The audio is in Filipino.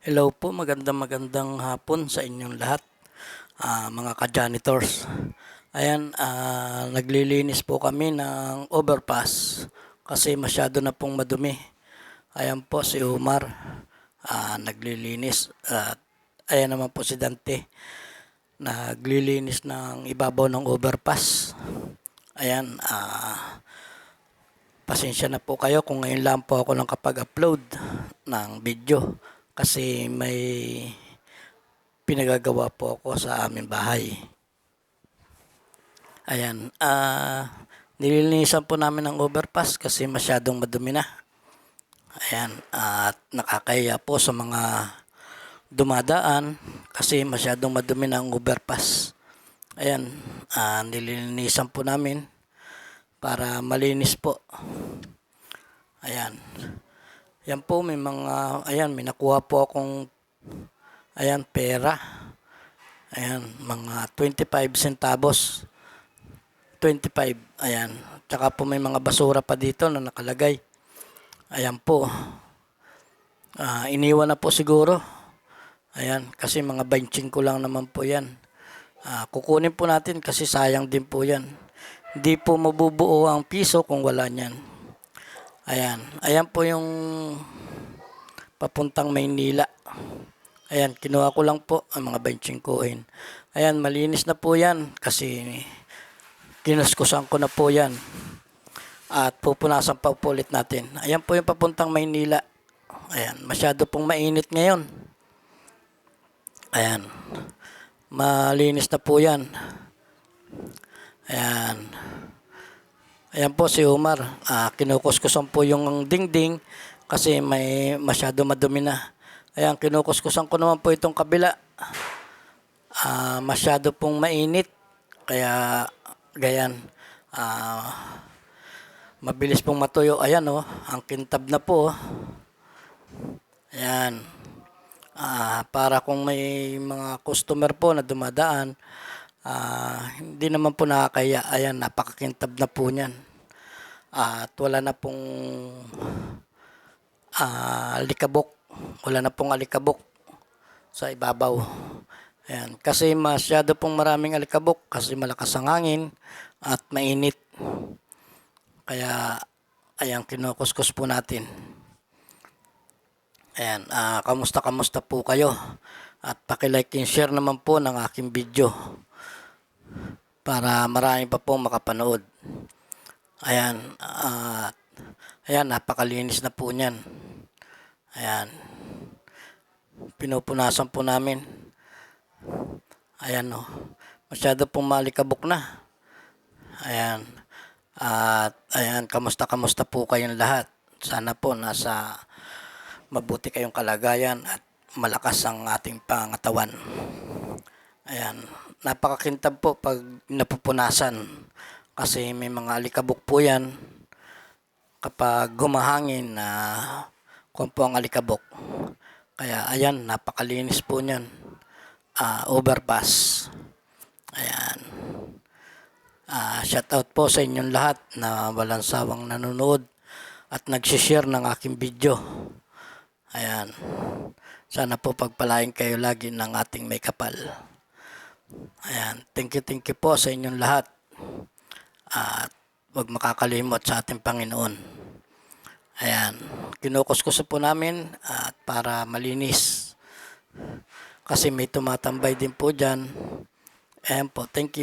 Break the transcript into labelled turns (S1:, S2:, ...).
S1: Hello po, magandang hapon sa inyong lahat, mga ka-janitors. Ayan, naglilinis po kami ng overpass kasi masyado na pong madumi. Ayan po si Umar, naglilinis. At ayan naman po si Dante, naglilinis ng ibabaw ng overpass. Ayan, pasensya na po kayo kung ngayon lang po ako nakapag-upload ng video kasi may pinagagawa po ako sa aming bahay. Ayan, nililinisan po namin ang overpass kasi masyadong madumi na. Ayan, at nakakahiya po sa mga dumadaan kasi masyadong madumi na ang overpass. Ayan, nililinisan po namin para malinis po. Ayan. Yan po may mga, ayan, may nakuha po akong, ayan, pera. Ayan, mga 25 centavos. 25, ayan. Tsaka po may mga basura pa dito na nakalagay. Ayan po. Iniwan na po siguro. Ayan, kasi mga 25 lang naman po yan. Kukunin po natin kasi sayang din po yan. Hindi po mabubuo ang piso kung wala niyan. Ayan, ayan po yung papuntang Maynila. Ayan, kinuha ko lang po ang mga 25. Ayan, malinis na po yan kasi kinuskusan ko na po yan. At pupunasan pa po ulit natin. Ayan po yung papuntang Maynila. Ayan, masyado pong mainit ngayon. Ayan, malinis na po yan. Ayan. Ayan po si Umar. Kinukuskusan po yung dingding kasi may masyado madumi na. Ayan, kinukuskusan ko naman po itong kabila. Masyado pong mainit. Kaya, gayan. Mabilis pong matuyo. Ayan ang kintab na po. Ayan. Para kung may mga customer po na dumadaan, hindi naman po nakakaya. Ayan, napakakintab na po niyan. At wala na pong alikabok. Wala na pong alikabok sa ibabaw. Ayan, kasi masyado pong maraming alikabok kasi malakas ang hangin at mainit. Kaya, ayan, kinukuskus po natin. Ayan, kamusta po kayo? At paki-like and share naman po ng aking video para marami pa po makapanood. Ayan, ayan, napakalinis na po niyan. Ayan, pinupunasan po namin. Ayan masyado pong malikabok na. Ayan, at ayan, kamusta po kayong lahat? Sana po nasa mabuti kayong kalagayan at malakas ang ating pangatawan. Ayan, napakakintab po pag napupunasan kasi may mga alikabok po yan kapag humahangin na kung po ang alikabok. Kaya ayan, napakalinis po niyan. Overpass. Ayan. Shout out po sa inyong lahat na walang sawang nanonood at nagsishare ng aking video. Ayan. Sana po pagpalain kayo lagi ng ating may kapal. Ayan. Thank you po sa inyong lahat. At huwag makakalimot sa ating Panginoon. Ayan. Kinukuskus po namin at para malinis. Kasi may tumatambay din po dyan. Ayan po. Thank you.